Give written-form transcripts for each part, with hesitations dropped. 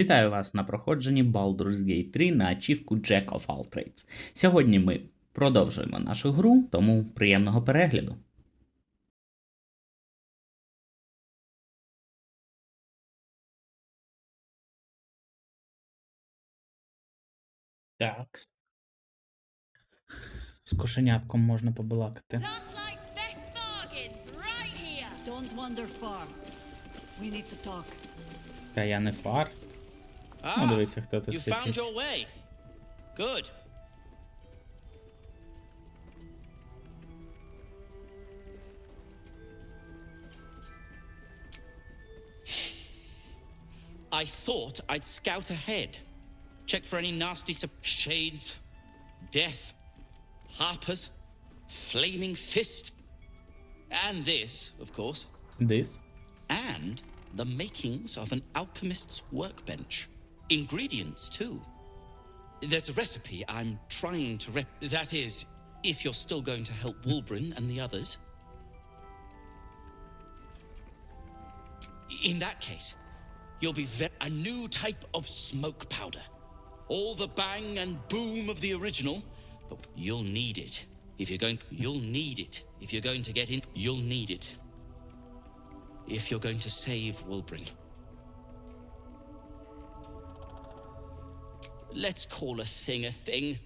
Вітаю вас на проходженні Baldur's Gate 3 на ачівку Jack of All Trades. Сьогодні ми продовжуємо нашу гру, тому приємного перегляду. Так. З кошенятком можна побалакати. Last night's best bargains right here. Don't wander far. We need to talk. Та я не фар. Ну, дивіться, хто тут you found сидить. your way. Good. I thought I'd scout ahead. Check for any nasty shades, death, harpers, flaming fist, and this, of course, This? and the makings of an alchemist's workbench. Ingredients, too. There's a recipe I'm trying to that is, if you're still going to help Wulbrin and the others. In that case, you'll be a new type of smoke powder. All the bang and boom of the original, but you'll need it. If you're going, you'll need it. If you're going to get in, you'll need it. If you're going to save Wulbrin. Let's call a thing a thing.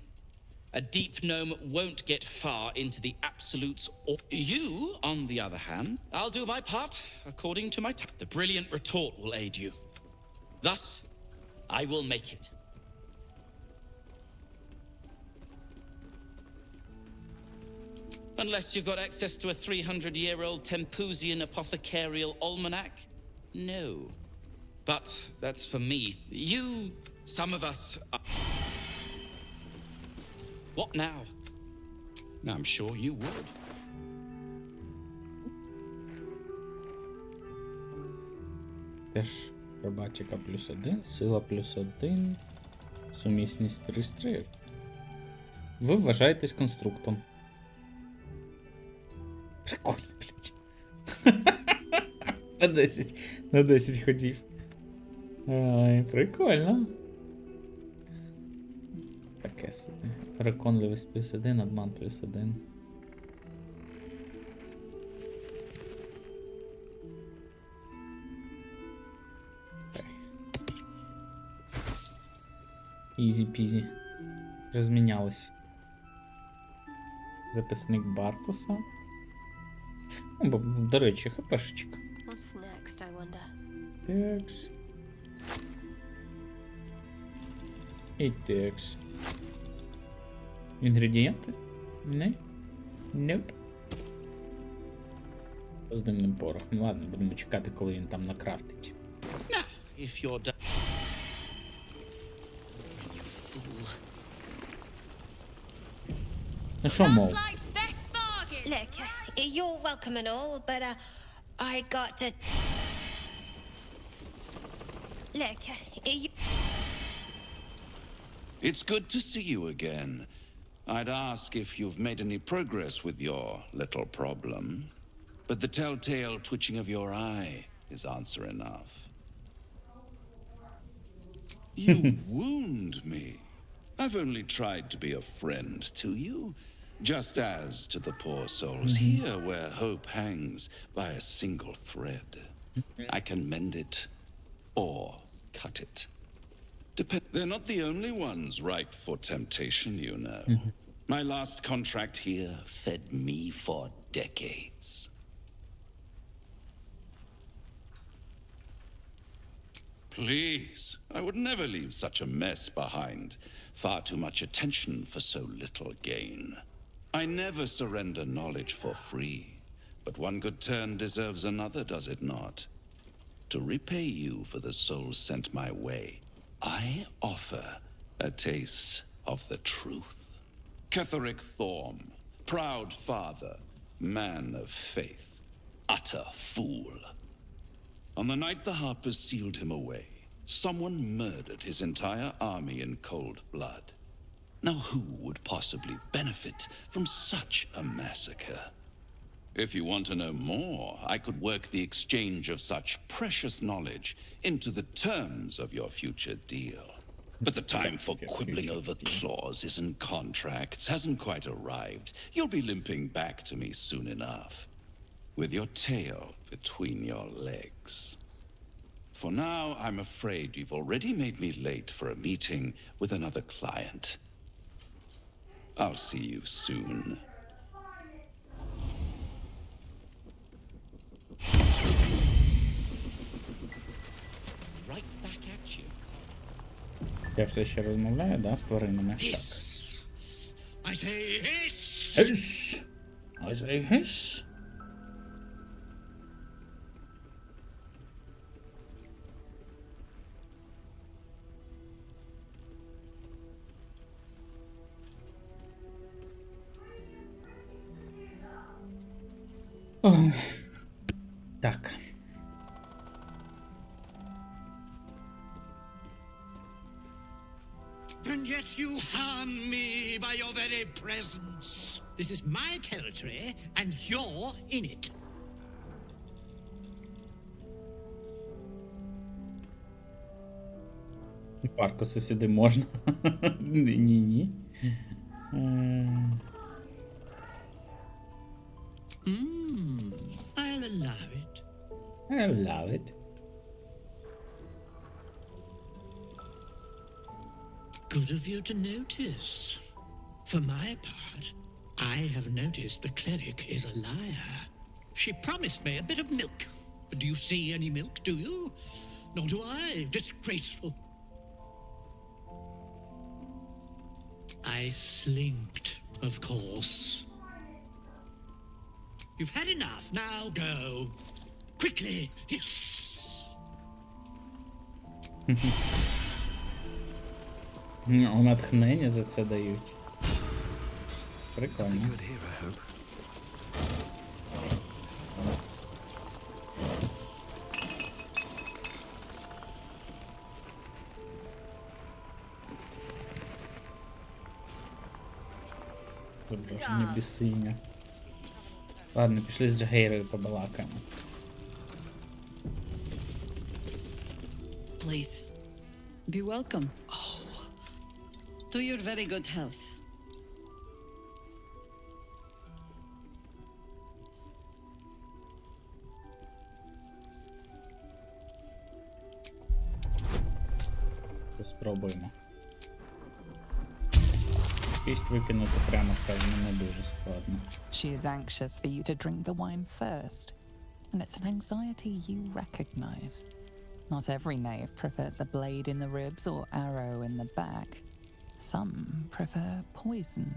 A deep gnome won't get far into the absolutes. Or you, on the other hand, I'll do my part according to my The brilliant retort will aid you. Thus, I will make it. Unless you've got access to a 300-year-old Tempusian apothecarial almanac? No. But that's for me. You, some of us are... What now? I'm sure you would. Теж акробатика +1, сила +1, сумісність пристроїв. Ви вважаєтесь конструктом. Прикольно, блядь. На 10 ходів. Ой, прикольно. Таке собі. Переконливість +1, обман +1. Ізі-пізі. Розмінялись. Записник Баркуса. Ну, до речі, хпшечка. What's next, I wonder? Текс. І текс. Інгредієнти? Не? Nope. З димним порохом. Ну ладно, будемо чекати, коли він там накрафтить. Now, if you're done... You fool. Ну що, мов? Last night's best bargain. Look, you're welcome and all, but I got to. Look, you. It's good to see you again. I'd ask if you've made any progress with your little problem, but the telltale twitching of your eye is answer enough. You wound me. I've only tried to be a friend to you, just as to the poor souls here where hope hangs by a single thread. I can mend it or cut it. They're not the only ones ripe for temptation, you know. My last contract here fed me for decades. Please, I would never leave such a mess behind. Far too much attention for so little gain. I never surrender knowledge for free, but one good turn deserves another, does it not? To repay you for the souls sent my way, I offer a taste of the truth. Ketheric Thorm, proud father, man of faith, utter fool. On the night the Harpers sealed him away, someone murdered his entire army in cold blood. Now who would possibly benefit from such a massacre? If you want to know more, I could work the exchange of such precious knowledge into the terms of your future deal. But the time for quibbling over clauses and contracts hasn't quite arrived. You'll be limping back to me soon enough, with your tail between your legs. For now, I'm afraid you've already made me late for a meeting with another client. I'll see you soon. Right back at you. Я все ще розмовляю, да, з тваринами? Так. Hiss! I say hiss! Hiss! I say hiss! Ой. Так. And yet you harm me by your very presence. This is my territory, and you're in it. Паркуси сюди можна. Ні-ні. I'll allow it. I love it. Good of you to notice. For my part, I have noticed the cleric is a liar. She promised me a bit of milk. But do you see any milk, do you? Nor do I. Disgraceful. I slinked, of course. You've had enough. Now go. Quickly. Yes. Натхнення за це дають. Прикольно. Зображення бісіння. Ладно, пішли з Джагейрою побалакаємо. Please, be welcome. Oh. To your very good health. Спробуємо. Кість викинути прямо, скажімо, не дуже складно. She is anxious for you to drink the wine first, and it's an anxiety you recognize. Not every knave prefers a blade in the ribs or arrow in the back. Some prefer poison.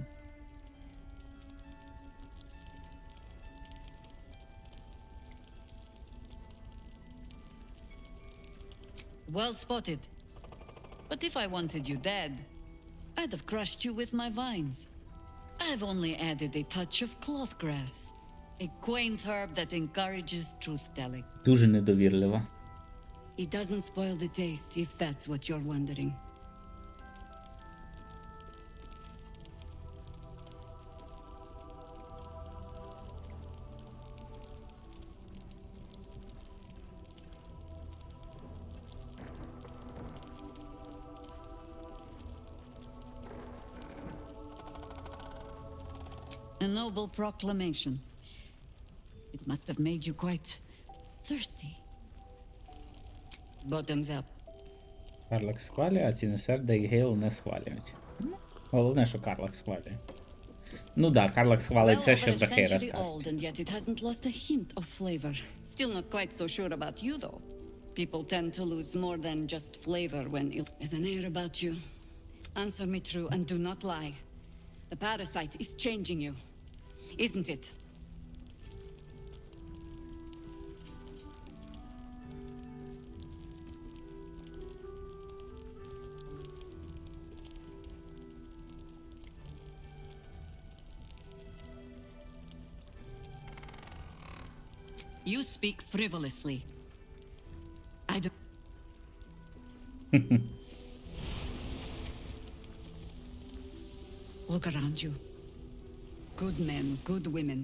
Well spotted. But if I wanted you dead, I'd have crushed you with my vines. I've only added a touch of cloth grass, a quaint herb that encourages truth-telling. Дуже недовірлива. It doesn't spoil the taste, if that's what you're wondering. A noble proclamation. It must have made you quite thirsty. Bottoms up. Карлак схвалює, а Цінесерда і Гейл не схвалюють. Головне, що Карлак схвалює. Ну да, Карлак схвалить все, що over a Захейра century скаже. old, and yet it hasn't lost a hint of flavor. Still not quite so sure about you, though. People tend to lose more than just flavor when ill. There's an air about you. Answer me true and do not lie. The parasite is changing you, isn't it? You speak frivolously. I do. Look around you. Good men, good women.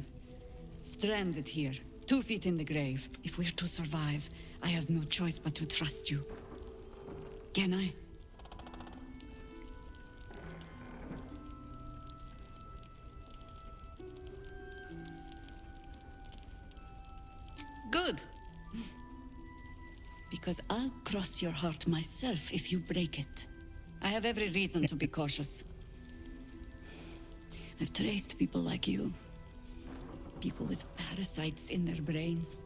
Stranded here, 2 feet in the grave. If we're to survive, I have no choice but to trust you. Can I? Good. Because I'll cross your heart myself if you break it. I have every reason to be cautious. I've traced people like you. People with parasites in their brains.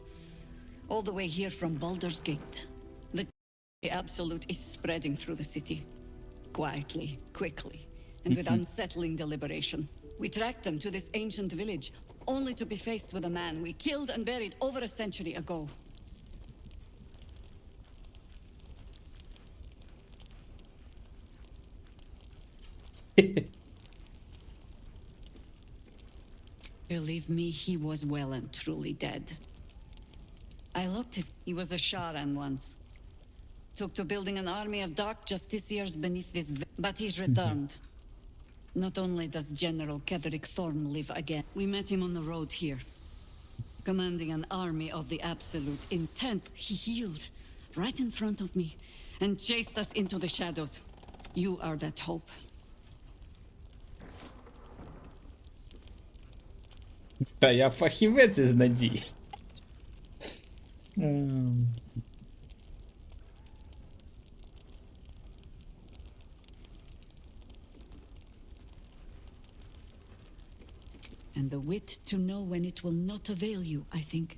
All the way here from Baldur's Gate. The absolute is spreading through the city. Quietly, quickly, and with unsettling deliberation. We tracked them to this ancient village, only to be faced with a man we killed and buried over a century ago. Believe me, he was well and truly dead. I looked his... He was a Sharan once. Took to building an army of dark justiciars beneath this... But he's returned. Not only does General Ketherick Thorn live again, we met him on the road here. Commanding an army of the Absolute Intent. He healed right in front of me and chased us into the shadows. You are that hope. Та я фахівець із надії. And the wit to know when it will not avail you, I think.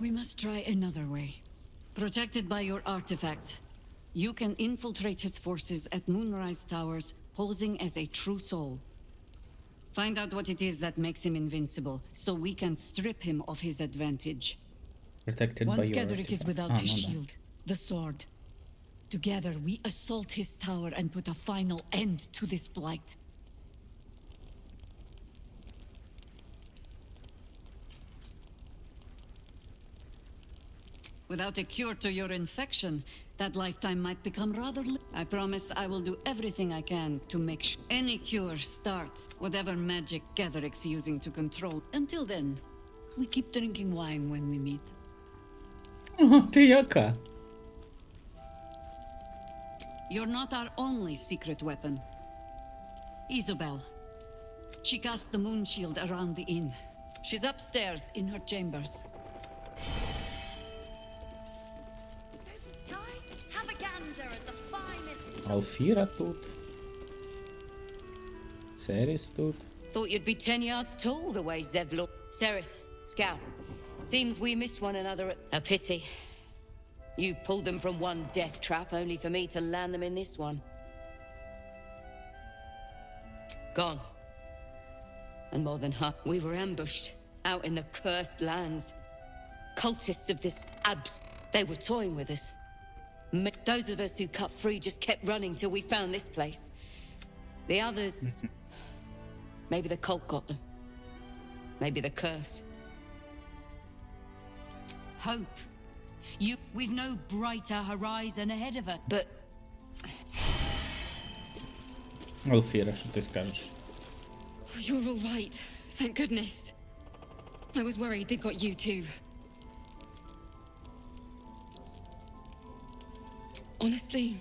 We must try another way. Protected by your artifact, you can infiltrate his forces at Moonrise Towers, posing as a true soul. Find out what it is that makes him invincible, so we can strip him of his advantage. Protected by Once your Ketherick is artifact. without his ну да. shield, the sword. Together we assault his tower and put a final end to this blight. Without a cure to your infection, that lifetime might become rather... I promise I will do everything I can to make sure any cure starts whatever magic Ketherick's using to control. Until then, we keep drinking wine when we meet. О, ти яка? You're not our only secret weapon. Isabel. She cast the moon shield around the inn. She's upstairs in her chambers. Have a gander at the finest. Алфіра тут. Серіс тут. Thought you'd be 10 yards tall the way Zev looked. Ceres, Scout. Seems we missed one another at... A pity. You pulled them from one death trap only for me to land them in this one. Gone. And more than half. We were ambushed out in the cursed lands. Cultists of this abs... They were toying with us. Those of us who cut free just kept running till we found this place. The others... Maybe the cult got them. Maybe the curse. Hope. We've no brighter horizon ahead of us. But Алфіра, що ти скажеш? You're all right. Thank goodness. I was worried they got you too. Honestly,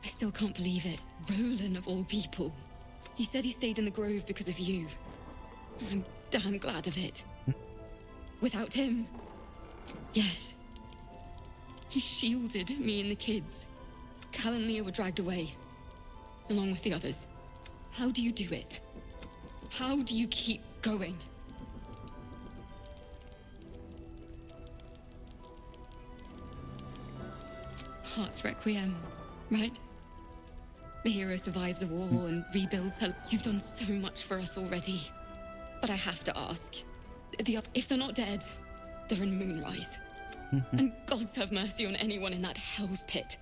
I still can't believe it. Roland of all people. He said he stayed in the grove because of you. I'm damn glad of it. Without him, yes. He shielded me and the kids. Cal and Leah were dragged away, along with the others. How do you do it? How do you keep going? Heart's Requiem, right? The hero survives a war and rebuilds her. You've done so much for us already. But I have to ask. If they're not dead, they're in Moonrise. And God's have mercy on anyone in that hell's pit.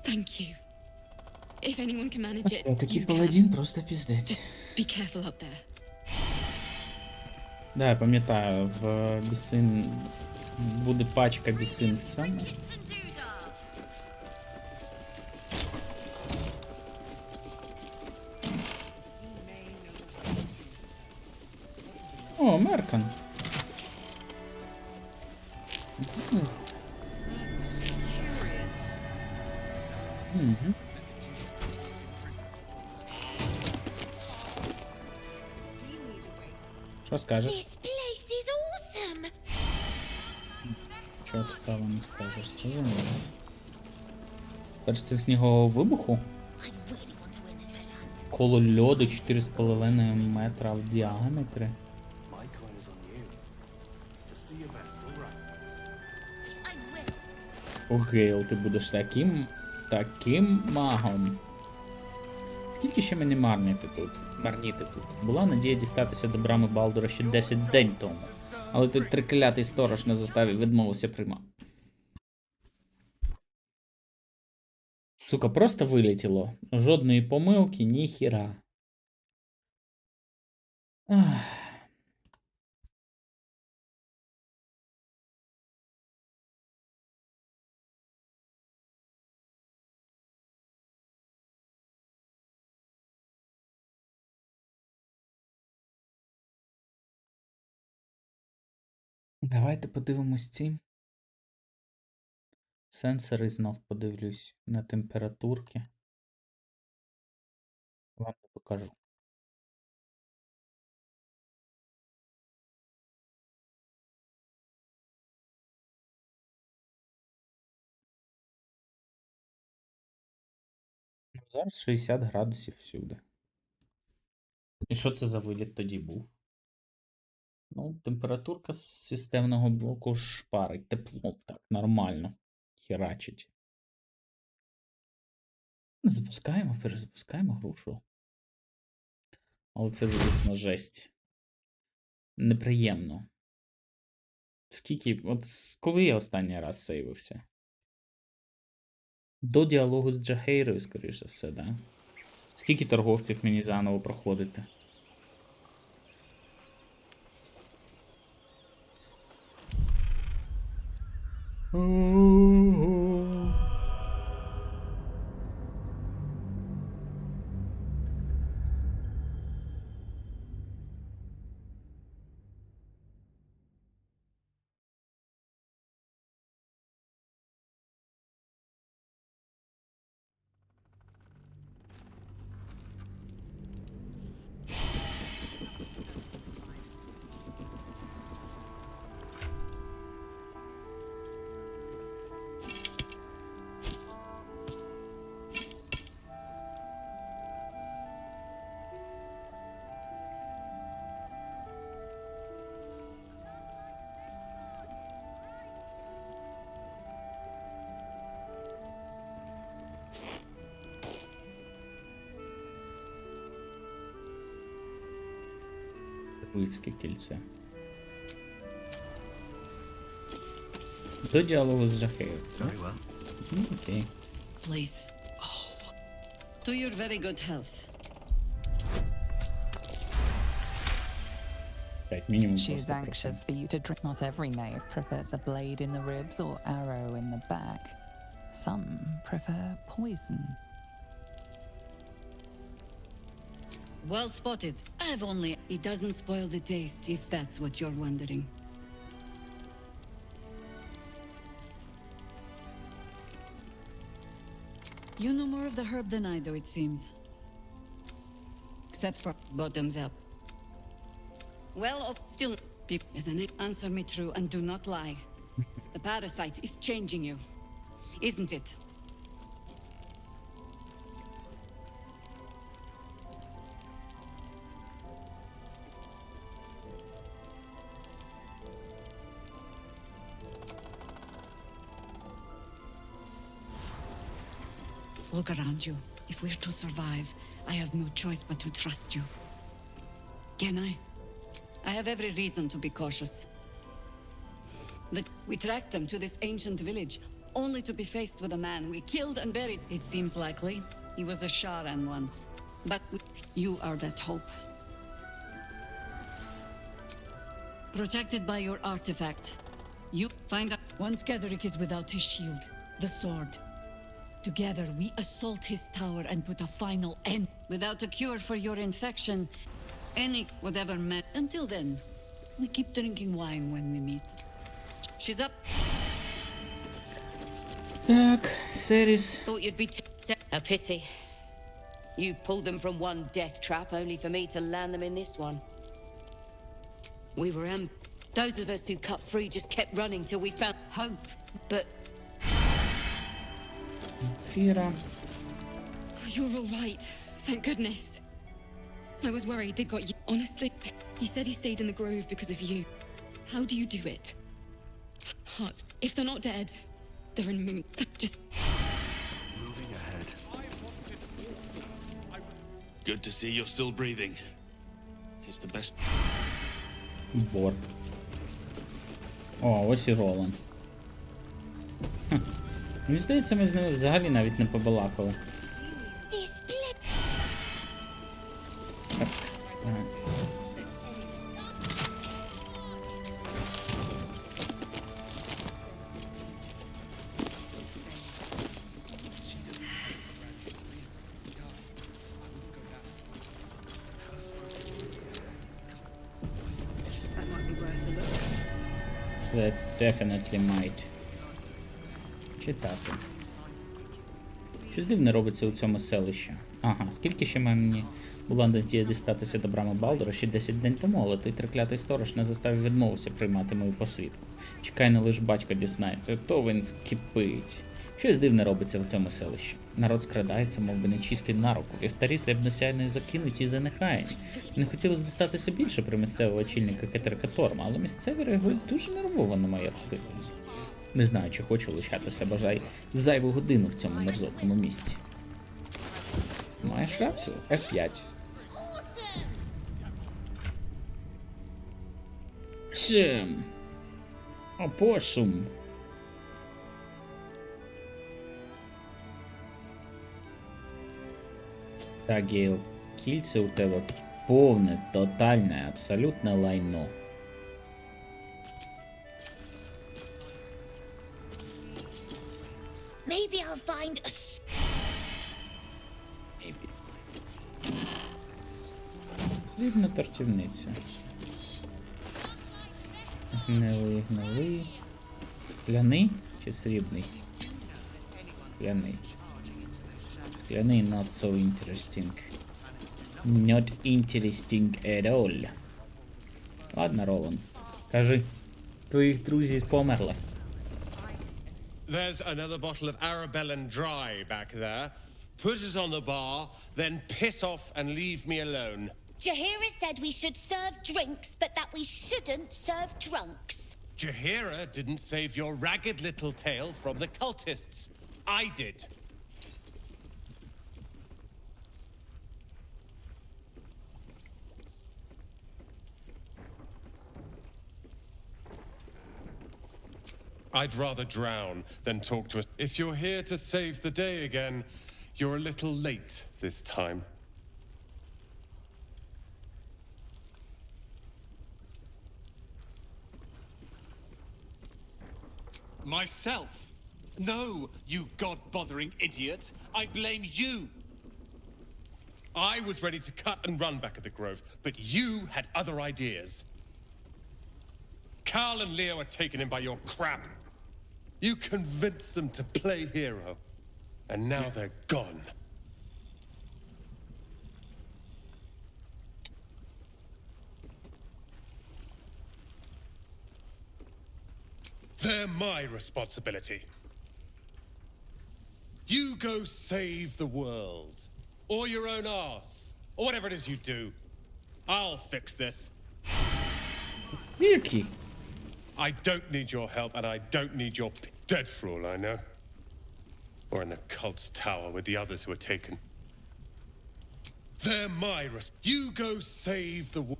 Thank you. If anyone can manage it, Такий you паладін can. просто піздець. Be careful up there. Да, я пам'ятаю, в бісин буде пачка бісин в цьому. Trinkets and doodads. Меркан. Мгм. Що скажеш? This place is awesome. Що цікаво не скажеш? Це за мною. Перш снігового вибуху? I really want to win the treasure hunt. Коло льоду 4,5 метра в діаметрі. My coin is on you. Just do your best, all right? I will. О, Гейл, ти будеш таким магом. Скільки ще мені марніти тут? Була надія дістатися до брами Балдура ще 10 день тому. Але той триклятий сторож на заставі відмовився приймати. Сука, просто вилетіло. Жодної помилки, ніхіра. Ах. Давайте подивимось ці. Сенсори знов подивлюсь на температурки. Вам не покажу. Ну, зараз 60 градусів всюди. І що це за виліт тоді був? Ну, температурка з системного блоку шпарить. Тепло, так, нормально. Херачить. Запускаємо, перезапускаємо грушу. Але це, звісно, жесть. Неприємно. Скільки. От коли я останній раз сейвився? До діалогу з Джахейрою, скоріш за все, да? Скільки торговців мені заново проходити? Вицьке кільце. До діалогу з Джахейрою. Very well. Окей. Please. To your very good health. 5 мінімум She's просто anxious for you to drink. Not every knave prefers a blade in the ribs or arrow in the back. Some prefer poison. Well spotted. I've only... It doesn't spoil the taste, if that's what you're wondering. You know more of the herb than I do, it seems. Except for bottoms up. Well, still... People, isn't it? Answer me true and do not lie. The parasite is changing you. Isn't it? Look around you. If we're to survive, I have no choice but to trust you. Can I? I have every reason to be cautious. We tracked them to this ancient village, only to be faced with a man we killed and buried. It seems likely. He was a Sharan once. But you are that hope. Protected by your artifact. You find out. Once Ketherick is without his shield, the sword. Together we assault his tower and put a final end. Without a cure for your infection, any whatever met. Until then, We keep drinking wine when we meet. She's up. Так, Серіс. Thought you'd be a pity. You pulled them from one death trap only for me to land them in this one. We were those of us who cut free just kept running till we found hope. But Фіра. You're all right. Thank goodness. I was worried they got you. Honestly, he said he stayed in the grove because of you. How do you do it? Hearts. If they're not dead, they're in moon. Just Moving ahead. Good to see you're still breathing. It's the best. Бор. О, ось і Ролан. Хм. Мені здається, ми з ним взагалі навіть не побалакали. This place. Так. That definitely might. Читати. Щось дивне робиться у цьому селищі. Ага, скільки ще мені була надія дістатися до брами Балдура ще 10 день тому, але той триклятий сторож не заставив відмовився приймати мою посвідку. Чекай, не лиш батько дізнається, то він скипить. Щось дивне робиться в цьому селищі. Народ скрадається, мов би нечистий на руку. Вівтарі срібносяйної закинуті і занехаєні. Не хотілося дістатися більше при місцевого очільника Кетерка Торма, але місцеві реагують дуже нервово на моє розпитання. Не знаю, чи хочу лишатися, бажай зайву годину в цьому мерзотному місці. Маєш рацію, F5. Сім. Опосум. Так, Гейл, кільце у тебе повне, тотальне, абсолютне лайно. Maybe I'll find a Maybe. Срібна тортівниця. Гнилий. Скляний чи срібний? Скляний. Скляний not so interesting. Not interesting at all. Ладно, Ролан. Кажи, твоїх друзів померли. There's another bottle of Arabellan Dry back there. Put it on the bar, then piss off and leave me alone. Jahira said we should serve drinks, but that we shouldn't serve drunks. Jahira didn't save your ragged little tail from the cultists. I did. I'd rather drown than talk to us. If you're here to save the day again, you're a little late this time. Myself? No, you god-bothering idiot. I blame you. I was ready to cut and run back at the Grove, but you had other ideas. Carl and Leo are taken in by your crap. You convinced them to play hero, and now they're gone. They're my responsibility. You go save the world, or your own arse, or whatever it is you do. I'll fix this. Vicky. I don't need your help, and I don't need your dead for all I know. Or in the cult's tower with the others who were taken. They're my You go save the world.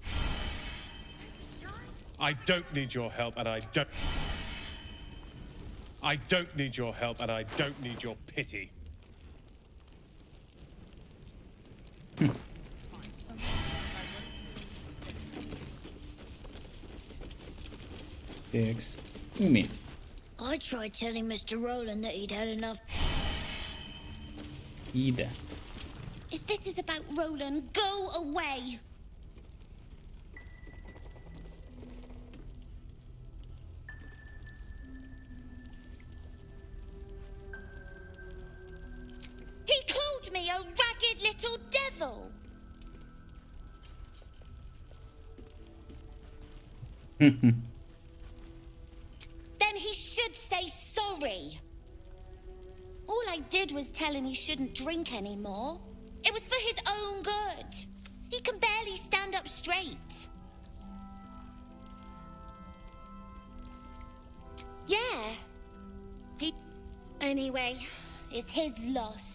I don't need your help, and I don't need your help, and I don't need your pity. Thanks. Umi. I tried telling Mr. Rowland that he'd had enough. Іде. If this is about Rowland, go away! me a ragged little devil. Then he should say sorry. All I did was tell him he shouldn't drink anymore. It was for his own good. He can barely stand up straight. Yeah. Anyway, it's his loss.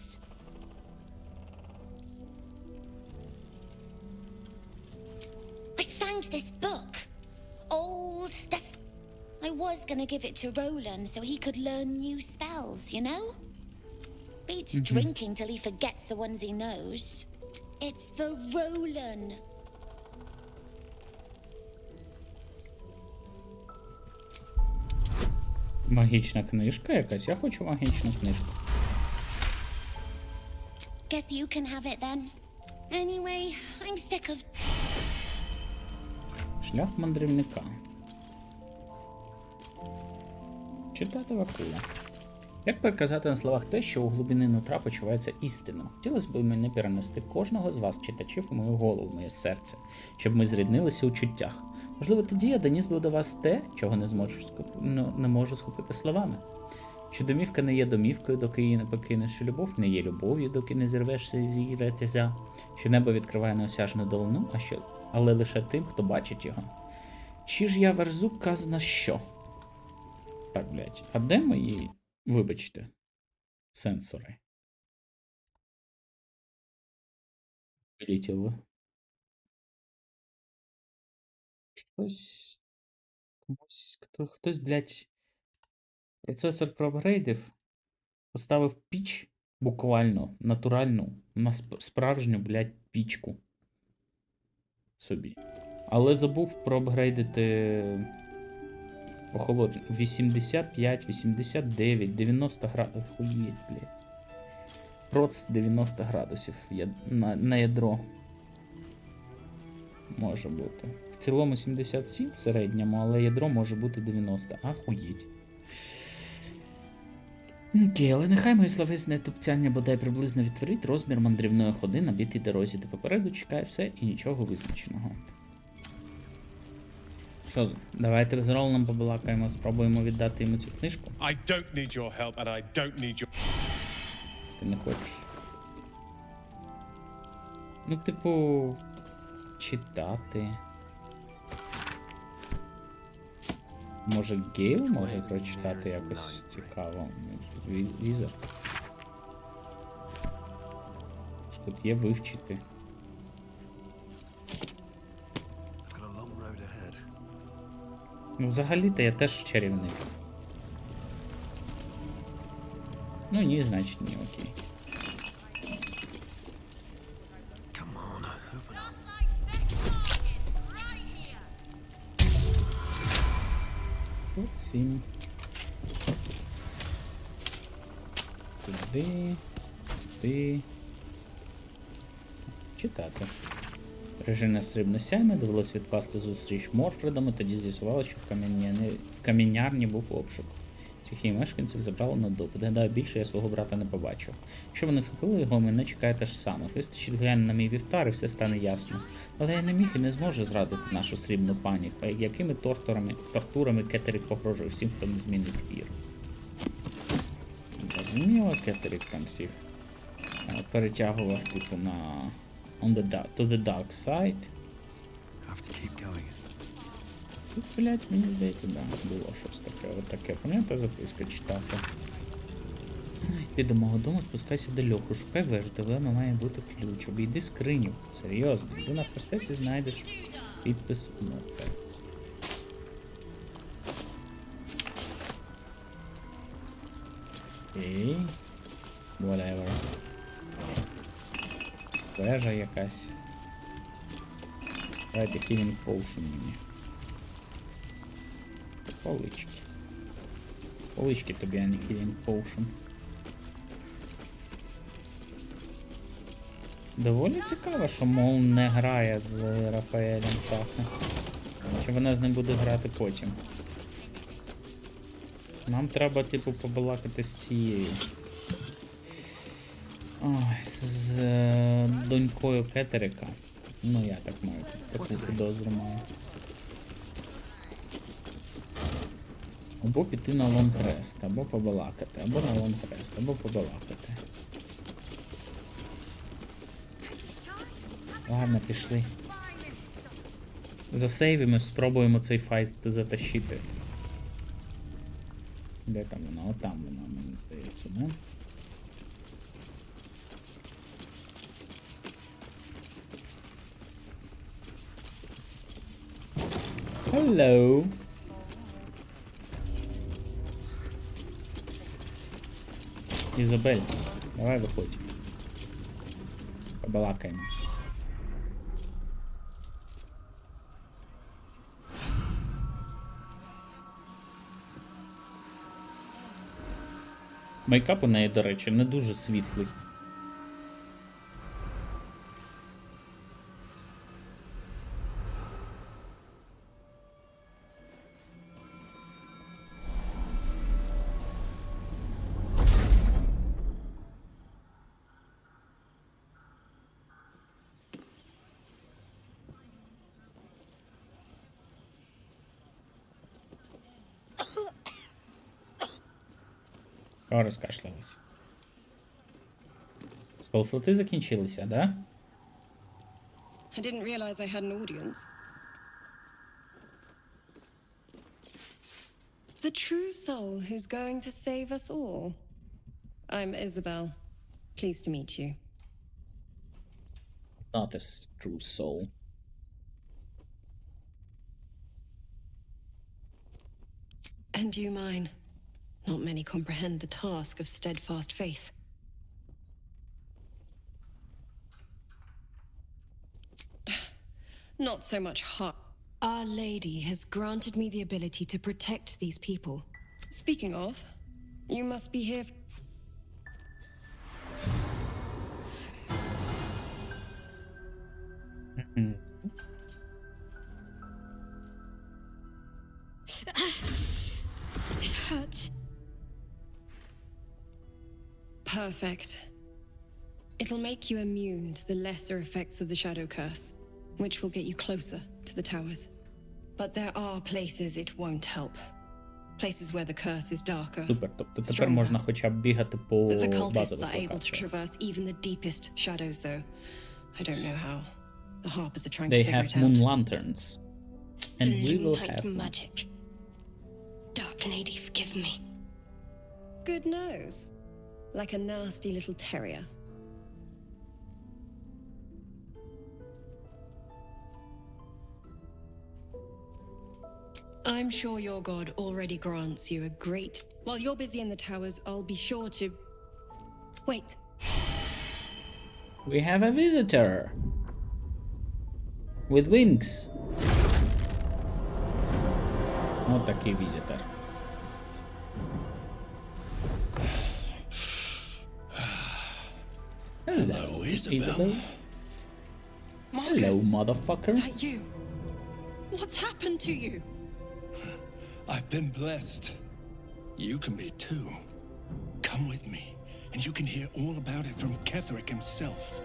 I found this book. Old, I was gonna give it to Roland so he could learn new spells, you know? Beats drinking till he forgets the ones he knows. It's for Roland. Магічна книжка якась? Я хочу магічну книжку. Guess you can have it then. Anyway, I'm sick of... Шлях мандрівника. Читати Вакула. Як переказати на словах те, що у глибини нутра почувається істину? Хотілося б мені перенести кожного з вас, читачів, у мою голову, в моє серце, щоб ми зріднилися у чуттях. Можливо, тоді я доніс би до вас те, чого не можу схопити словами. Що домівка не є домівкою, доки її не покинеш, що любов не є любов'ю, доки не зірвешся з її ретязя, що небо відкриває неосяжну долину, але лише тим, хто бачить його. Чи ж я верзу казна що? Так, блядь, а де мої, вибачте, сенсори? Полетіли. Хтось, блядь, процесор проапгрейдив, поставив піч, буквально, натуральну, на справжню, блядь, пічку собі. Але забув проапгрейдити охолодження. 85, 89, 90 градусів. Охуєть, блядь. Проц 90 градусів на ядро. Може бути. В цілому 77 в середньому, але ядро може бути 90. Ахуєть. Окей, але нехай моє словесне тупцяння бодай приблизно відтворить розмір мандрівної ходи на бітій дорозі, де попереду чекає все і нічого визначеного. Що, давайте з Роланом побалакаємо, спробуємо віддати йому цю книжку. I don't need your help and I don't need your... Ти не хочеш. Ну, типу, читати. Може Гейл може прочитати якось цікаво. Візер. Що тут є вивчити. Ну, взагалі-то я теж чарівник. Ну ні, значить ні, окей. Тут 7. Туди. Читати. Режимне срібне сяйне, довелося відкласти зустріч Морфредами, тоді з'ясувало, що в камінярні був обшук. Всіх її мешканців забрали на допит. Гадаю, більше я свого брата не побачив. Якщо вони схопили його, мене чекає те ж саме. Вистачить глянь на мій вівтар і все стане ясно. Але я не міг і не зможу зрадити нашу срібну пані. Якими тортурами Кетерік погрожує всім, хто не змінить віру. Розуміло, Кетерік там всіх перетягував типу на... to the dark side. Тут, блядь, мені здається, да, було щось таке. Отаке, пам'ятаєте, записка читати. Піди до мого дому, спускайся до льоху, шукай вежу, вона має бути ключ, обійди скриню. Серйозно, ти на простеці знайдеш підпис Морфе. Окей. Whatever. Вежа якась. Давайте healing potion мені. Полички. Полички тобі, а не healing potion. Доволі цікаво, що Мол не грає з Рафаелем в шахи. Чи вона з ним буде грати потім. Нам треба, типу, побалакати з цією. Ой, з донькою Кетерика. Ну, я так маю, таку підозру маю. Або піти на лонгрест, або побалакати, або на лонгрест, або побалакати. Ладно, пішли. Засейвимо, спробуємо цей файт затащити. Де там вона? Отам вона, мені здається, да? Hello. Ізабель, давай виходь. Побалакаємо. Мейкап у неї, до речі, не дуже світлий. О, розкашлялась. Спелслоти закінчилися, да? I didn't realize I had an audience. The true soul who's going to save us all. I'm Isabel. Pleased to meet you. Not a true soul. And you mine. Not many comprehend the task of steadfast faith. Not so much heart. Our Lady has granted me the ability to protect these people. Speaking of, you must be here. It hurts. Perfect. It'll make you immune to the lesser effects of the shadow curse, which will get you closer to the towers. But there are places it won't help. Places where the curse is darker. Супер, тобто тепер можна хоча б бігати по The cultists базових are able to локаціях. traverse even the deepest shadows, though. I don't know how. The Harpers are trying They to figure have it moon out. lanterns. And we will have one. magic. Dark Lady, forgive me. Good nose. Like a nasty little terrier. I'm sure your god already grants you a great... While you're busy in the towers, I'll be sure to... Wait. We have a visitor. With wings. От такий візитор. Hello, Isabel. Hello, motherfucker. Is that you? What's happened to you? I've been blessed. You can be too. Come with me, and you can hear all about it from Ketherick himself.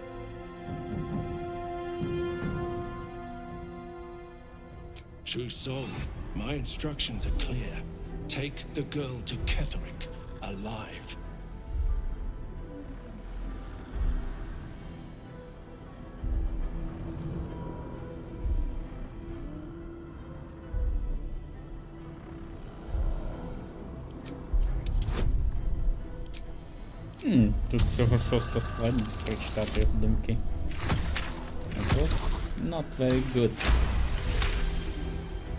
True soul, my instructions are clear. Take the girl to Ketherick alive. Тут всього 6 складність прочитати їх думки. It was not very good.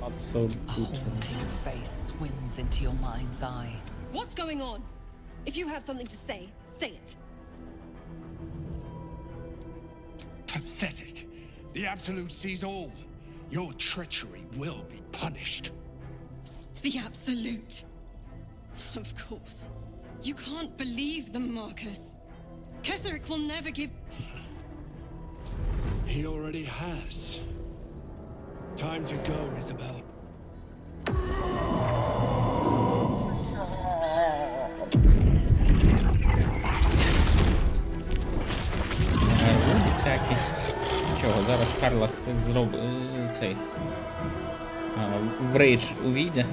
Not so A good. haunting face swims into your mind's eye. What's going on? If you have something to say, say it. Pathetic. The Absolute sees all. Your treachery will be punished. The Absolute. Of course. You can't believe them, Marcus. Ketherick will never give... He already has. Time to go, Isabel. стапки. Чого, зараз Карлах зробить цей. В рейдж увійде.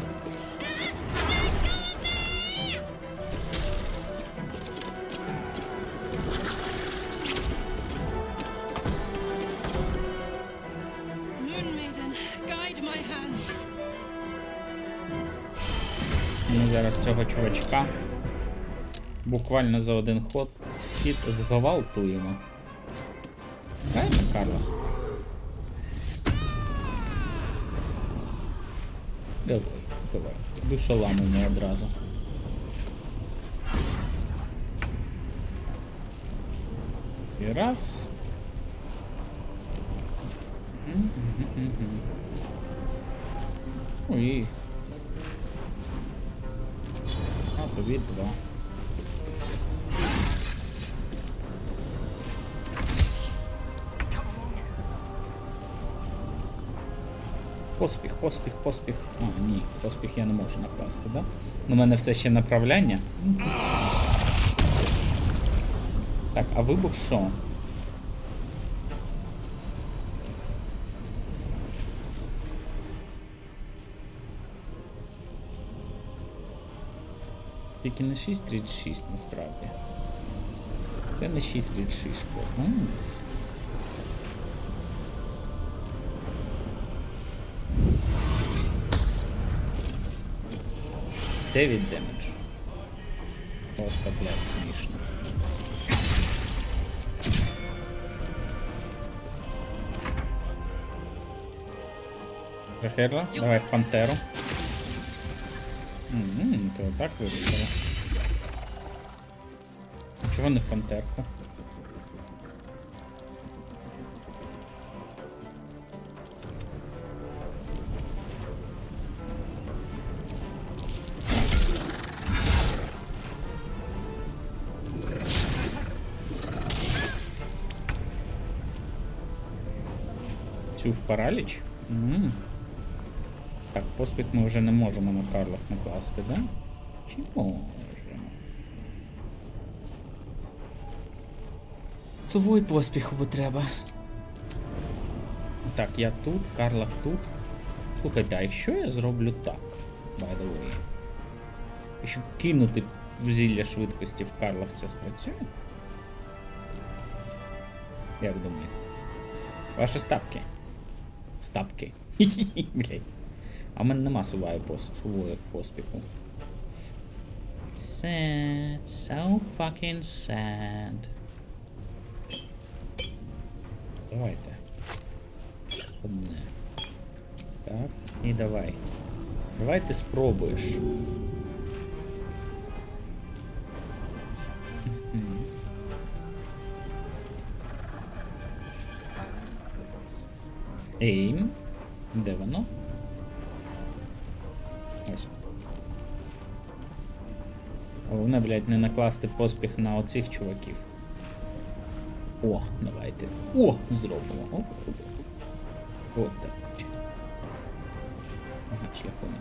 Ми зараз цього чувачка буквально за один хід зґвалтуємо. Правильно, Карла? Давай. Душоламимо одразу. І раз. Ой. А тобі 2. Поспіх. А, ні, поспіх я не можу накласти, да? У мене все ще направляння. Так, а вибух що? Тільки не 6.36 насправді. Це не 6.36 шкода. 9 демедж. Просто, блядь, смішно. Прохерла, давай в пантеру. То так вирішили. Чого не в пантерку? Цю в параліч? Так, поспіх ми вже не можемо на Карлах накласти, да? Чи можемо? Совой поспіху бо треба. Так, я тут, Карлах тут. Слухайте, а якщо я зроблю так, by the way? Якщо кинути в зілля швидкості в Карлах, це спрацює? Як думаєте? Ваші стапки. Стапки. Блять. А в мене нема сувої поспіху. Sad. So fucking sad. Давайте. Одне. Так, і давай. Давай ти спробуєш. Ейм. Де воно? Ось. Головне, блядь, не накласти поспіх на оцих чуваків. О, давайте. О, зробимо. О. От так. Ага, шляхом.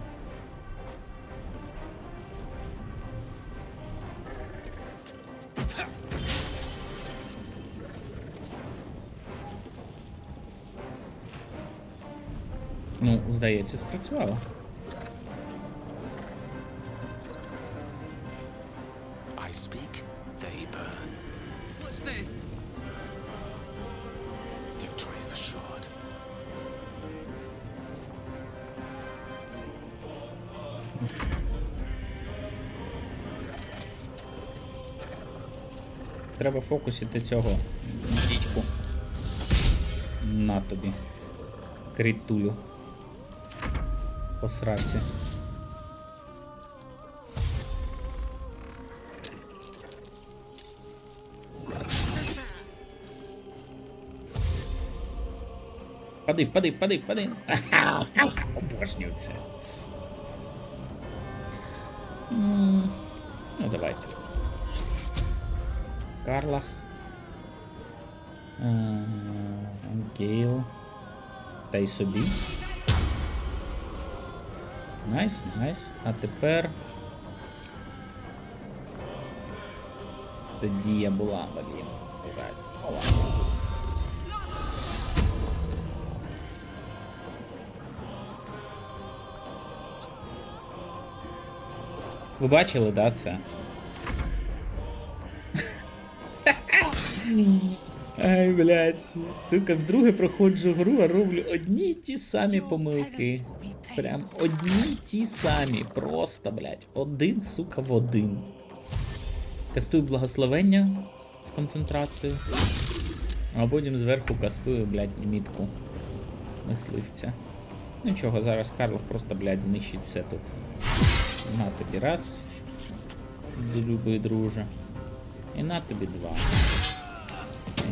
Ну, здається, спрацювало. I speak, they burn. Watch this. Victory is assured. Треба фокусити цього дідьку. На тобі. Критулю. По сраці. Впади. Обожнюю це. Ну, давайте. Карлах. Гейл. Та й собі. Найс. А тепер... Це дія була, блін. Ви бачили, да, це? Ай, блядь, сука, вдруге проходжу гру, а роблю одні й ті самі помилки. Прям одні й ті самі. Просто, блядь, один, сука, в один. Кастую благословення з концентрацією. А потім зверху кастую, блядь, мітку мисливця. Нічого, зараз Карлов просто, блядь, знищить все тут. На тобі раз. Любий друже. І на тобі два.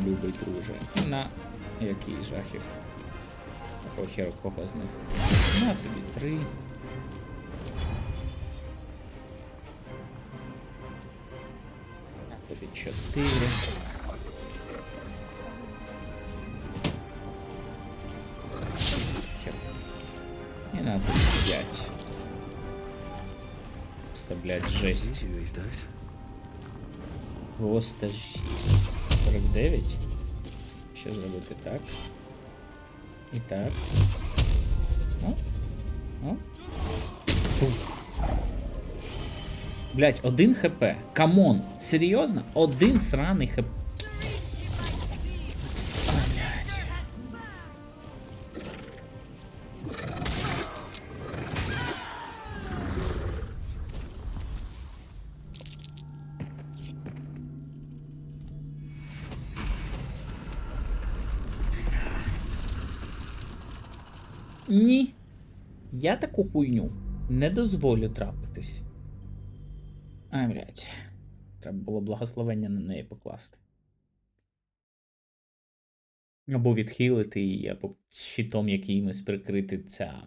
Любий друже. І на який жахів. Похер кого з них. На тобі 3. На тобі 4. Хер. І на тобі 5. Просто, блядь, жесть. Просто жесть. 49. Ще зробити так. І так. О. Блять, 1 хп. Камон. Серйозно? 1 сраний хп. Блять. Ні. Я таку хуйню не дозволю трапитись. Ай, блядь. Треба було благословення на неї покласти. Або відхилити її, або щитом якимось прикрити ця...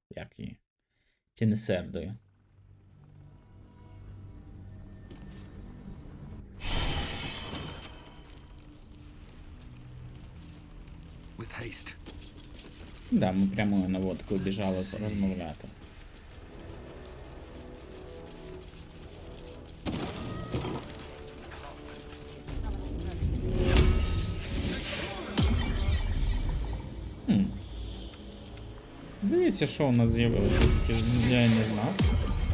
Як її? Тінесердою. With haste. Да, ми прямою наводкою біжали розмовляти. Дивіться, що у нас з'явилося, тільки я не знав.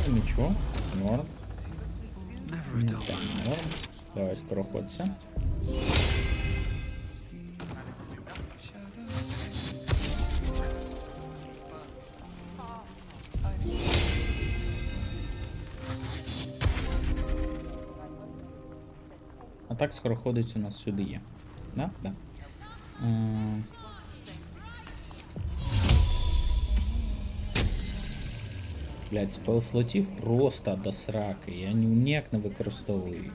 Нічого, норм. Так, норм. Давай скороходься. А так скороходець у нас сюди є. Да? Да. Блять, спел-слотів просто до сраки. Я ніяк не використовую їх.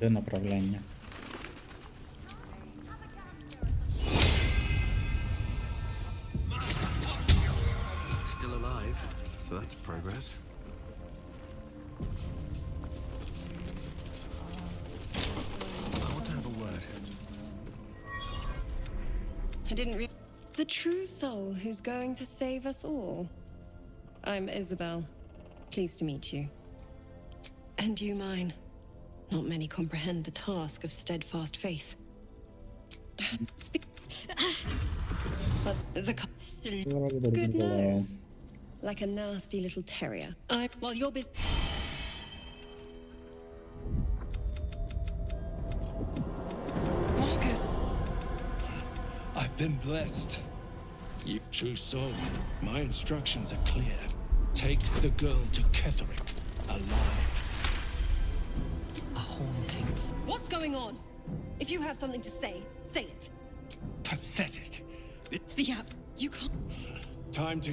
Де направлення? Still alive, so that's progress. I want to have a word. I didn't realize. The true soul who's going to save us all. I'm Isabel. Pleased to meet you. And you mine. Not many comprehend the task of steadfast faith. But the good nose. Like a nasty little terrier. While you're busy. Marcus! I've been blessed. You true soul, my instructions are clear. Take the girl to Ketherick alive. A haunting. What's going on? If you have something to say, say it. Pathetic. Yeah, you can't. Time to...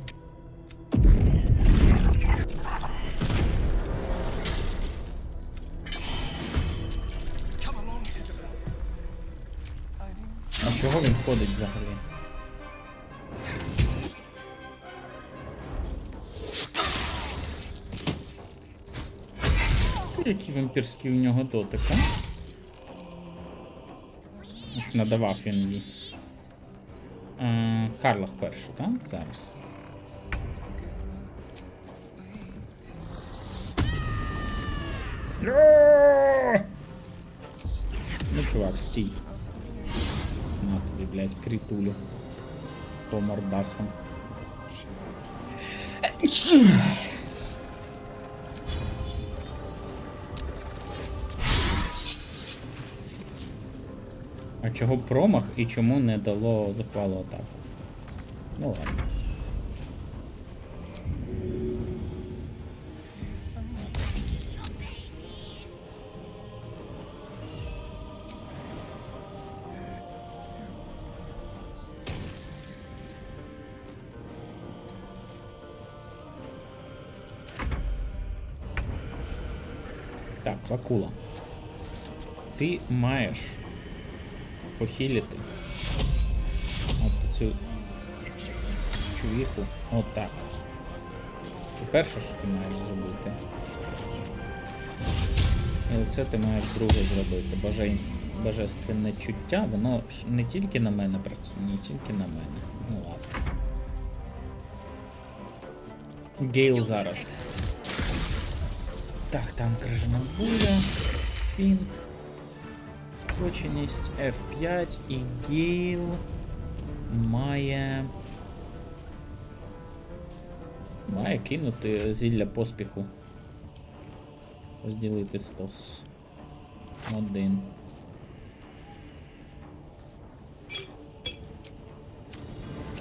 Come along, Isabel. А чого він ходить взагалі? Який вампірський у нього дотик, а? Надавав він їй. Карлах перший, так? Зараз. Ну, чувак, стій. На тобі, блядь, критулю. По мордасам. А чого промах і чому не дало захвалу атаку? Ну ладно. Так, Вакула. Ти маєш похилити от цю чувіху. Отак. Це перше, що ти маєш зробити. І оце ти маєш друге зробити. Божественне чуття, воно ж не тільки на мене працює, не тільки на мене. Ну ладно. Гейл зараз. Так, там крижана буря, фінт, скоченість F5 і Гейл має кинути зілля поспіху. Розділити стос. Один.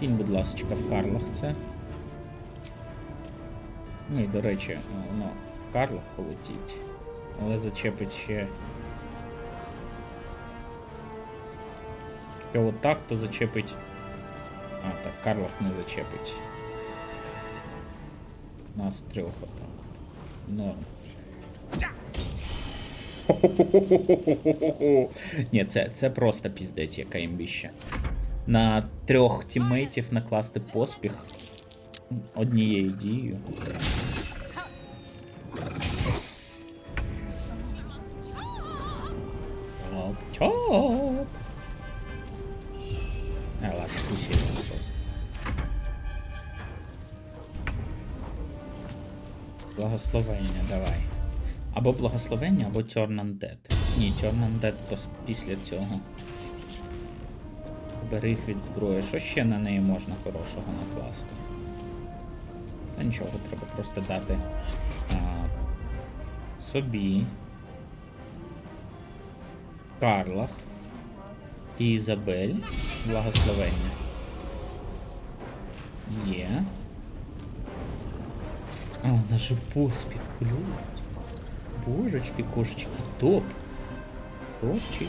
Кинь, будь ласочка, в Карлах це. Ну і, до речі, воно в Карлах полетіть. Але зачепить ще. Якщо отак, то зачепить. А, так, Карлах не зачепить. Нас трьох отак от. Норм. Ні, це просто піздець, яка імбіща. На трьох тіммейтів накласти поспіх однією дією. Чоп. Ладно, усилено просто. Благословення, давай. Або благословення, або Turn Undead. Ні, Turn Undead після цього. Беріг від зброї. Що ще на неї можна хорошого накласти? Та нічого, треба просто дати собі, Карлах і Ізабель благословення. Є. А, у нас же поспіх, блядь. Божечки, кошечки, топ. Топчик.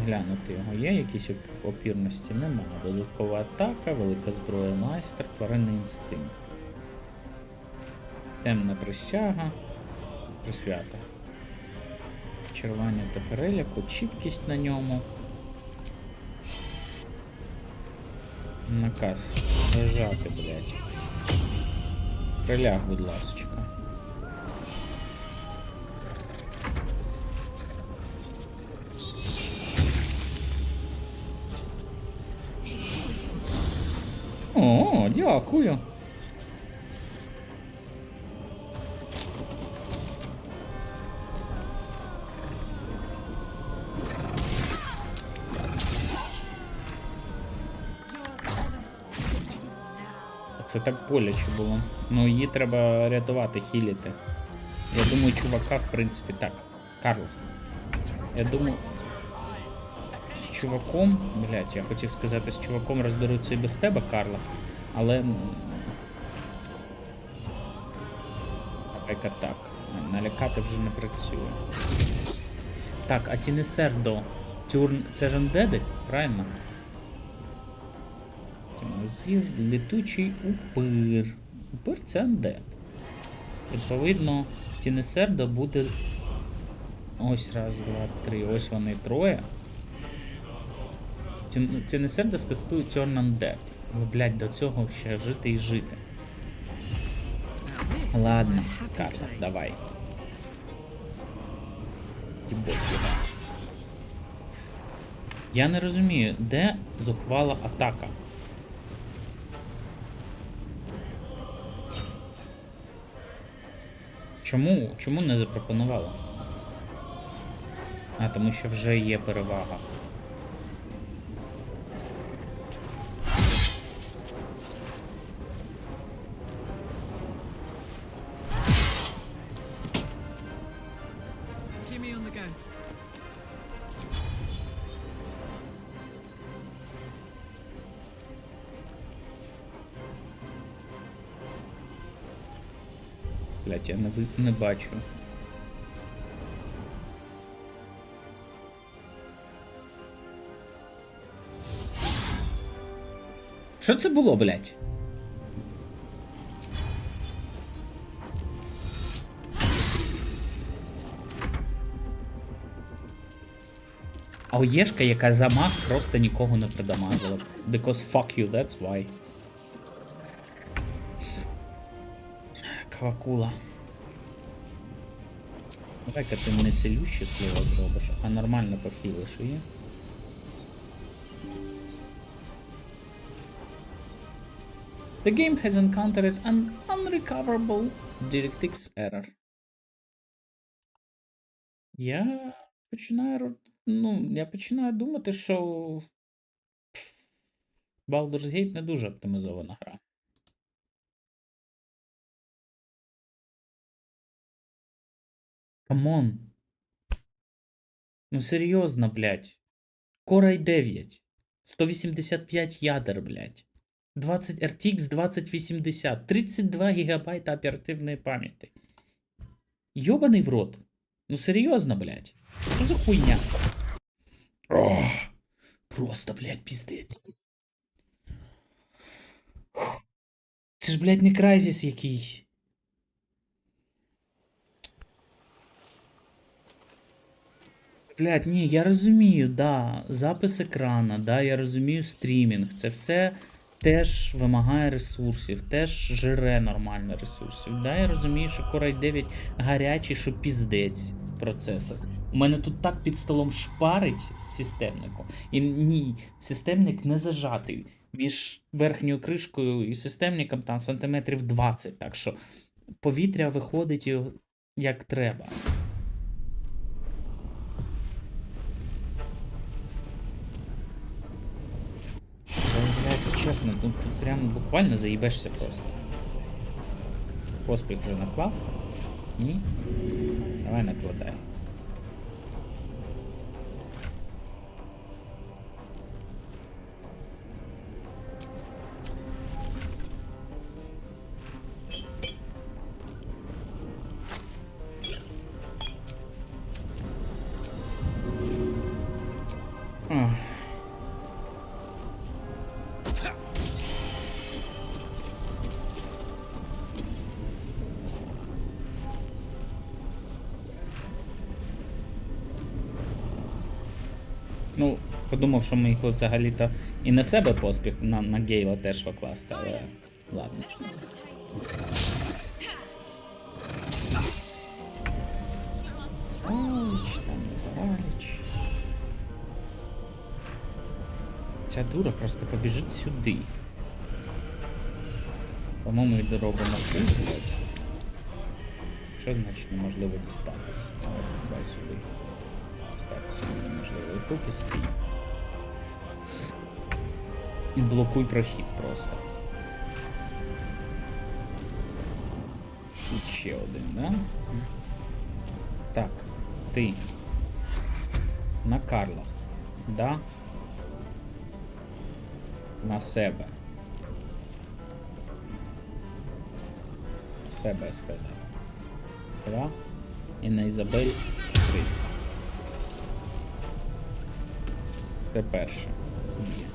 Глянути його. Є якісь опірності? Нема. Додаткова атака, велика зброя майстер, тваринний інстинкт. Темна присяга. Присвята. Вчарування та переляку, чіпкість на ньому. Наказ. Лежати, блядь. Приляг, будь ласочка. О, дякую. Це так боляче було. Ну, її треба рятувати, хіліти. Я думаю, чувака, в принципі, так. Карл. Я думаю, з чуваком, блять, я хотів сказати, з чуваком розберуться і без тебе, Карла. Але... Наприклад, так. Налякати вже не працює. Так, а Тінесердо. Це ж андеди, правильно? Зір, літучий упир. Упир це андед. Відповідно, Тінесердо буде... Ось, раз, два, три. Ось вони троє. Тінесердо скастує Turn Undead. Ви, блядь, до цього ще жити і жити. Ладно, Карла, давай. Я не розумію, де зухвала атака? Чому не запропонувала? А, тому що вже є перевага. Jimmy on the go. Блять, я не бачу. Що це було, блять? А оєшка, яка замах, просто нікого не придамажила. Because fuck you, that's why. Квакула. Так, ти не цілюще слово зробиш, а нормально похилиш її. The game has encountered an unrecoverable DirectX error. Я починаю думати, що Baldur's Gate не дуже оптимізована гра. Камон. Ну серйозно, блядь. Core i9. 185 ядер, блядь. 20 RTX 2080. 32 ГБ оперативної пам'яті. Йобаний в рот. Ну серйозно, блядь. Що за хуйня? Ох, просто, блядь, піздець. Це ж, блядь, не Crysis якийсь. Блядь, ні, я розумію, да, запис екрана, да, я розумію стрімінг, це все теж вимагає ресурсів, теж жире нормально ресурсів. Да, я розумію, що Core i9 гарячий, що піздець процесор. У мене тут так під столом шпарить з системником. І ні, системник не зажатий. Між верхньою кришкою і системником там сантиметрів 20, так що повітря виходить як треба. Чесно, ну тут прям буквально заїбешся просто. Поспіх вже наклав? Ні? Давай накладай. Ну, подумав, що ми їх взагалі-то і на себе поспіх на Гейла теж покласти, але ладно. Параліч, там не параліч. Ця дура просто побіжить сюди. По-моєму, і доробимо фул. Що значить неможливо дістатись? Давай стрибай сюди. Дістатися неможливо. І тут і стій. І блокуй прохід просто. Тут ще один, да? Так, ти. На Карлах. Да? На себе. Себе, я сказав. 2. І на Ізабель 3. Це перше. Ні.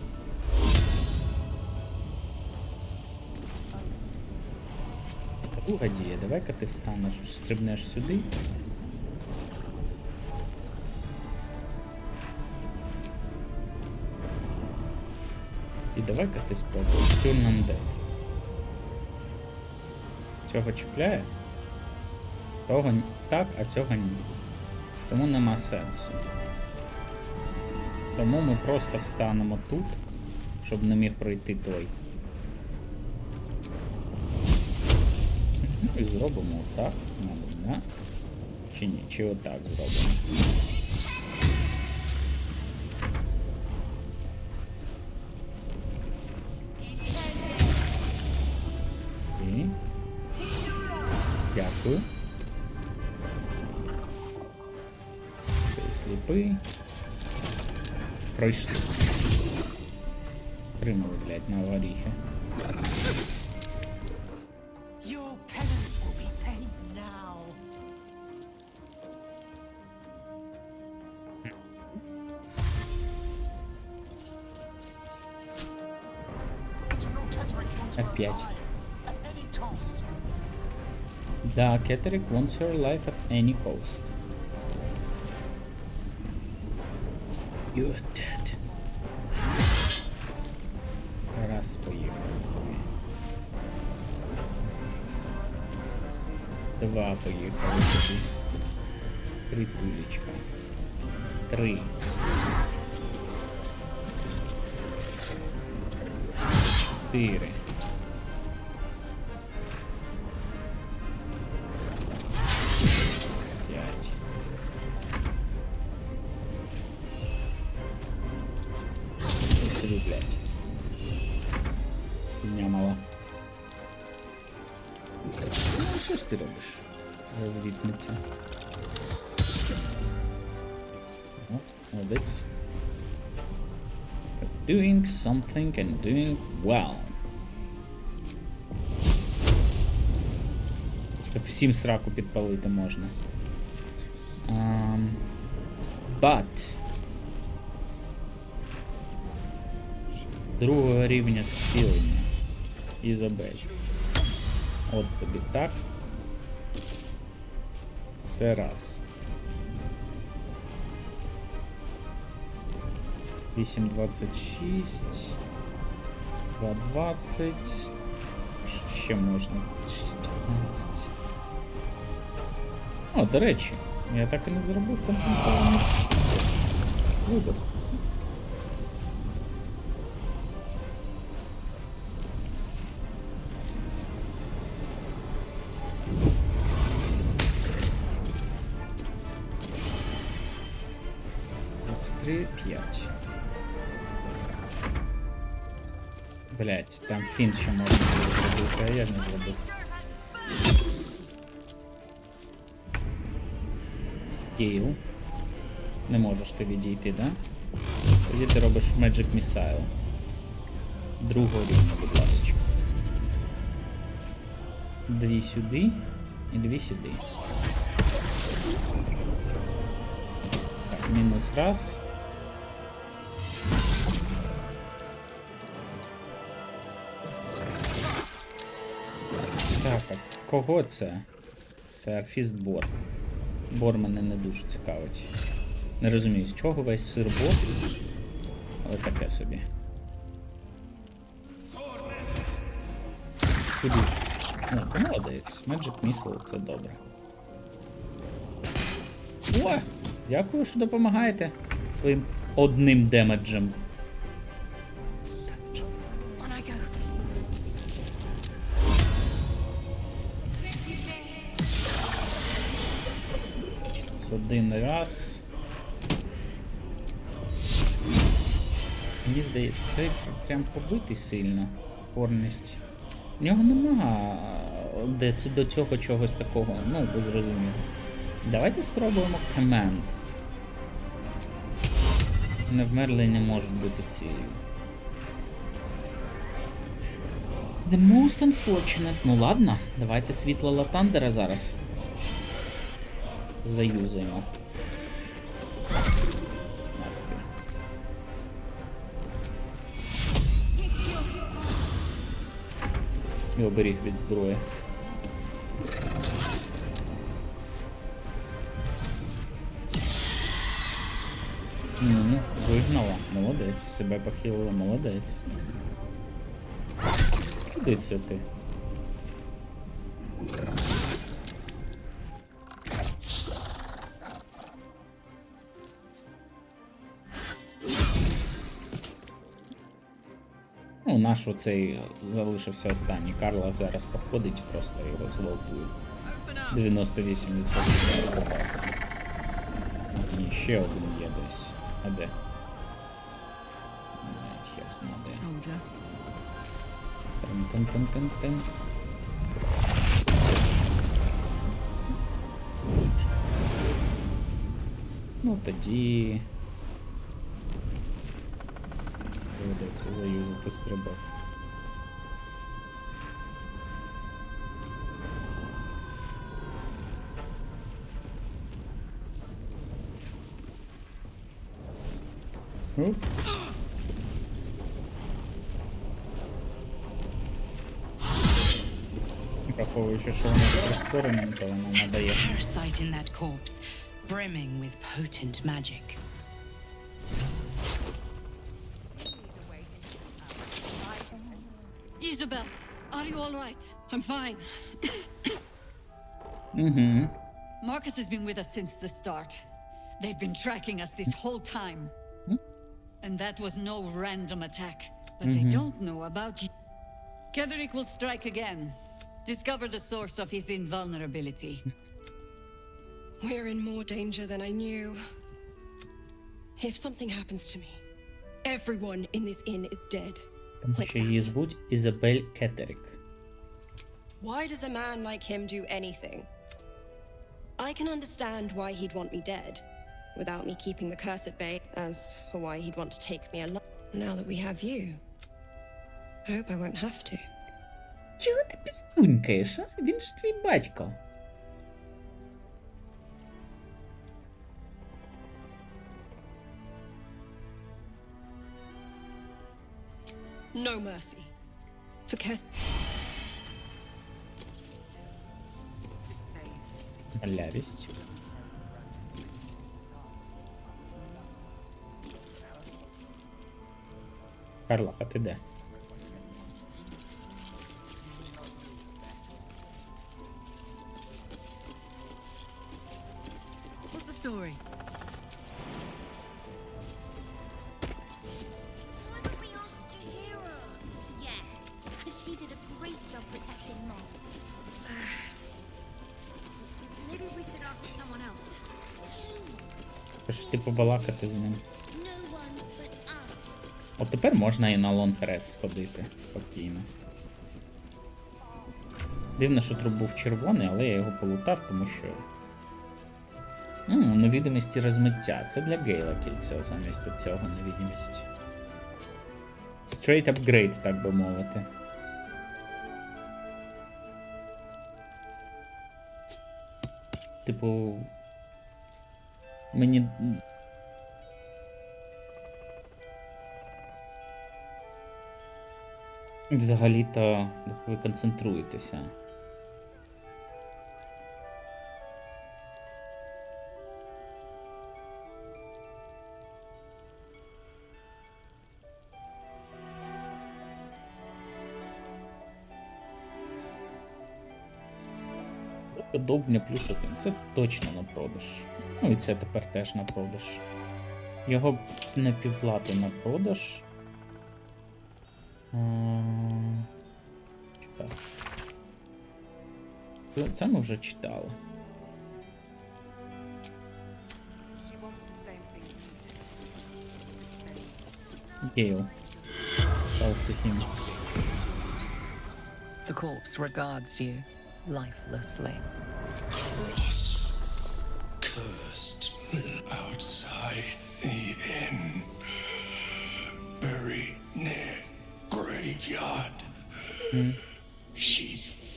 Друга дія. Давай-ка ти встанеш, стрибнеш сюди. І давай-ка ти спробуєш. Turn on dead. Цього чіпляє? Того так, а цього ні. Тому нема сенсу. Тому ми просто встанемо тут, щоб не міг пройти той. І зробимо так, мабуть, Да? Чи ні? Чи отак зробимо? І... Дякую. Ти сліпий. Пройшли. Тримали, блядь, на горіхи. Your penance will be paid now. F5. Да, Кетерик wants her life at any cost. You are dead. Раз, поїхали. Два, поїхали тобі. Притулечка. 3. 4. 5. Ось, блядь. Піднямала. Ну, що ж ти робиш? Розвітниця. О, молодець. Doing something and doing well. Просто всім сраку підпалити можна. But другого рівня зцілення. Ізобель. От тобі так. Це раз. 8,26. 2,20. Ще можна. 6,15. О, до речі, я так і не зробив концентрований вибір. Три, 5. Блять, там фінт ще можна було зробити, а я не зробив. Гейл. Не можеш ти відійти, да? Тоді ти робиш Magic Missile. Другого рівня, будь ласка. 2 сюди і 2 сюди. Так, мінус раз. Так, а кого це? Це Арфіст Бор. Бор мене не дуже цікавить. Не розумію, з чого весь сир Бор, але таке собі. Куди? О, ти молодець. Magic Missile, це добре. О! Дякую, що допомагаєте своїм одним демеджем. Один раз. Мені здається, цей прям побитий сильно. Порність. В нього нема до цього чогось такого, ну, ви зрозуміли. Давайте спробуємо команд. Невмерлий не можуть бути цілею. The most unfortunate. Ну ладно, давайте світло Латандера зараз заюзаємо. І оберіг від зброї. Вигнала. Молодець. Себе похилила. Молодець. Куди це ти? Ну, наш оцей залишився останній. Карла зараз походить і просто його зґвалтує. 98% шанс попасти. Ні, ще один є десь. А де? Хер зна де. Soldier. Тин-тин-тин-тин-тин. Ну тоді... доведеться заюзати стрибок. Оп. Враховуючи, що вона з прискоренням, то вона надає. Parasite in that corpse, brimming with potent magic. Isabel, are you all right? I'm fine. Marcus has been with us since the start. They've been tracking us this whole time. And that was no random attack. But they don't know about you. Ketherick will strike again. Discover the source of his invulnerability. We're in more danger than I knew. If something happens to me, everyone in this inn is dead. Тому що її звуть Ізабель Кеттерік. Why does a man like him do anything? I can understand why he'd want me dead, without me keeping the curse at bay, as for why he'd want to take me alive. Now that we have you, I hope I won't have to. Чого ти пістунькаєш, а? Він ж твій батько. No mercy. For Keth. Малявість. Карлака, ти де? What's the story? Why don't we ask Jahira? Yeah, because she did a great job protecting Mom. Maybe we should ask someone else. Пошти побалакати з ним. No one but us. От тепер можна і на Лонгрес сходити спокійно. Дивно, що труп був червоний, але я його полутав, тому що... Невідомість і розмиття. Це для Гейла кільце замість цього невідомість. Straight upgrade, так би мовити. Типу... Мені... Взагалі-то ви концентруєтеся. Довбня плюс 1. Це точно на продаж. Ну і це тепер теж на продаж. Його напівлати на продаж. Чекай. Це ми вже читали. Гейл. Talk to him. The corpse regards you lifelessly. Cursed outside the inn, buried near graveyard. She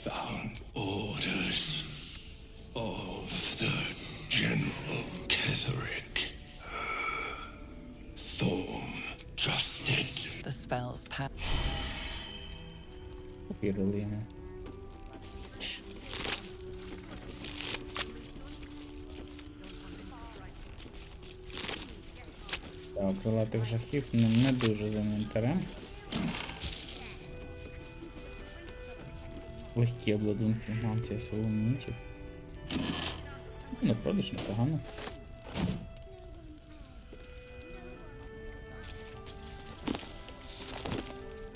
found orders of the General Ketherick. Thorm trusted. The spell's power. Повірили йому. Так, крилатих жахів не дуже за інвентарем. Легкі обладунки, мантія соломітів. На продаж непогано.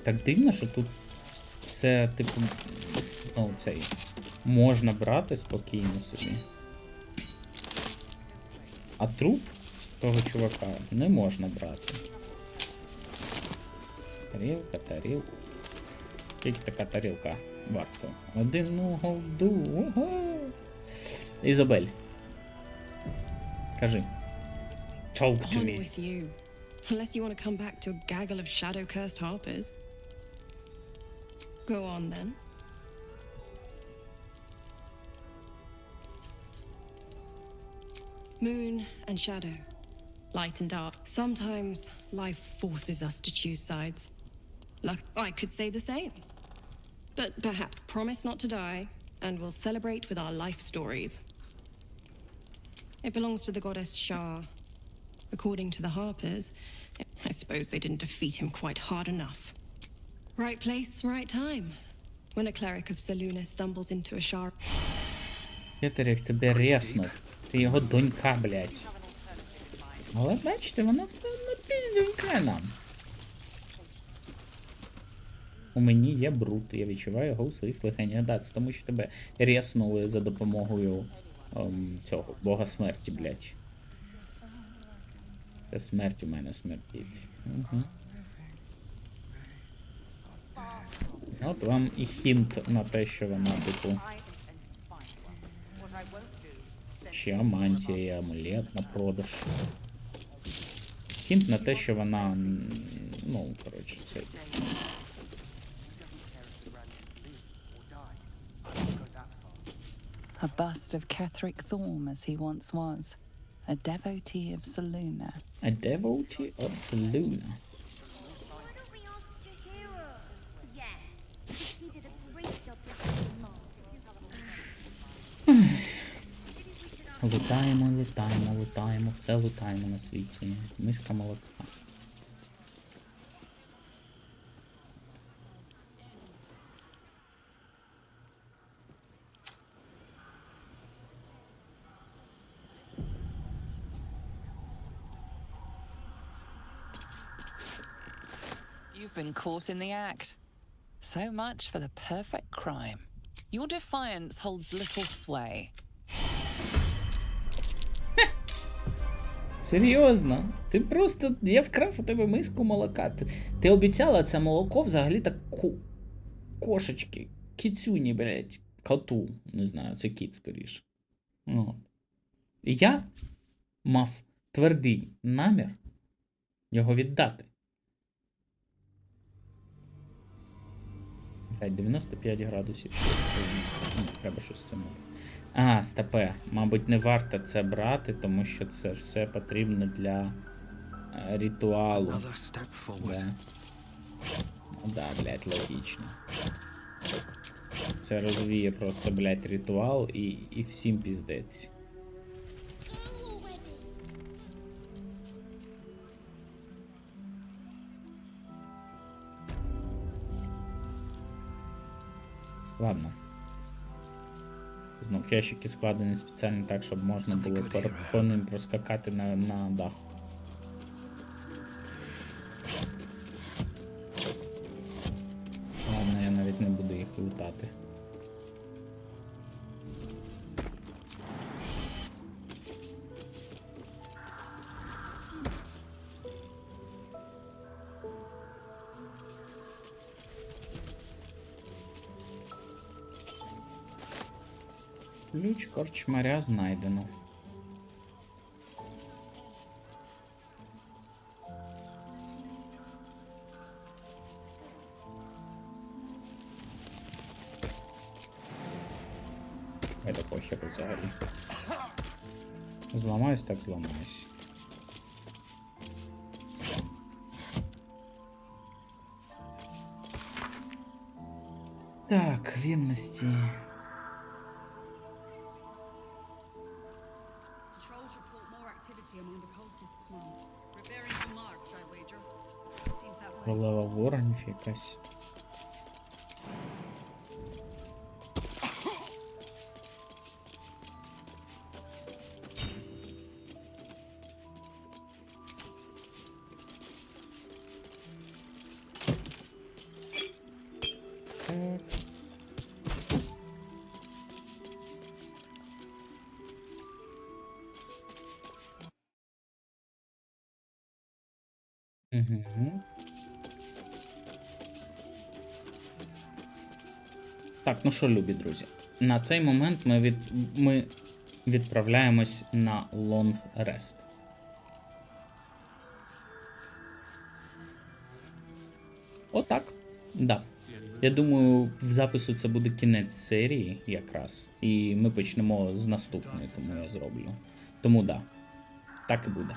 Так дивно, що тут все, типу, ну, цей можна брати спокійно собі. А труп того чувака не можна брати. Тарілка. Скільки така тарілка варто? 1 голду. Ого! Ізабель. Кажи. Talk to On me. with you. Unless you want to come back to a gaggle of shadow-cursed harpers. Go on, then. Moon and shadow. Light and dark. Sometimes life forces us to choose sides. I could say the same. But perhaps promise not to die, and we'll celebrate with our life stories. It belongs to the goddess Shah. According to the Harpers, I suppose they didn't defeat him quite hard enough. Right place, right time. When a cleric of Selûne stumbles into a Shah... Кетерік тебе резнув. Ти його донька, блядь. Але бачите, вона все одно піздюнька нам. У мені є бруд, я відчуваю його у своїх легенях. Да, це тому що тебе рєснули за допомогою цього бога смерті, блядь. Це смерть у мене смертить. Угу. От вам і хінт на те, що вона, типу... Ще мантія і амулет на продаж. Хінт на те, що вона... Ну, коротше, це... A bust of Ketheric Thorm as he once was, a devotee of Selûne. A devotee of Selûne. Лутаємо, все лутаємо на світі. Миска молока. You've been caught in the act. So much for the perfect crime. Your defiance holds little sway. Серйозно? Ти просто... Я вкрав у тебе миску молока. Ти обіцяла це молоко взагалі так кошечки. Кіцюні, блядь. Коту. Не знаю, це кіт скоріше. От. І я мав твердий намір його віддати. 95 градусів. Треба щось з цим. А, стопе. Мабуть, не варто це брати, тому що це все потрібно для ритуалу. Да. Да, блядь, логічно. Це розвіє просто, блядь, ритуал і всім піздець. Ладно. Знов ящики складені спеціально так, щоб можна було по ним проскакати на дах. Ладно, я навіть не буду їх лутати. Ключ корчмаря знайдено. Это похеру взагалі. Зламаюсь, так зламаюсь. Так, вірності. Королева воронів якась. Угу. Так, ну що, любі друзі, на цей момент ми відправляємось на long rest. Отак. Да. Я думаю, в запису це буде кінець серії якраз. І ми почнемо з наступної, тому я зроблю. Тому да. Так і буде.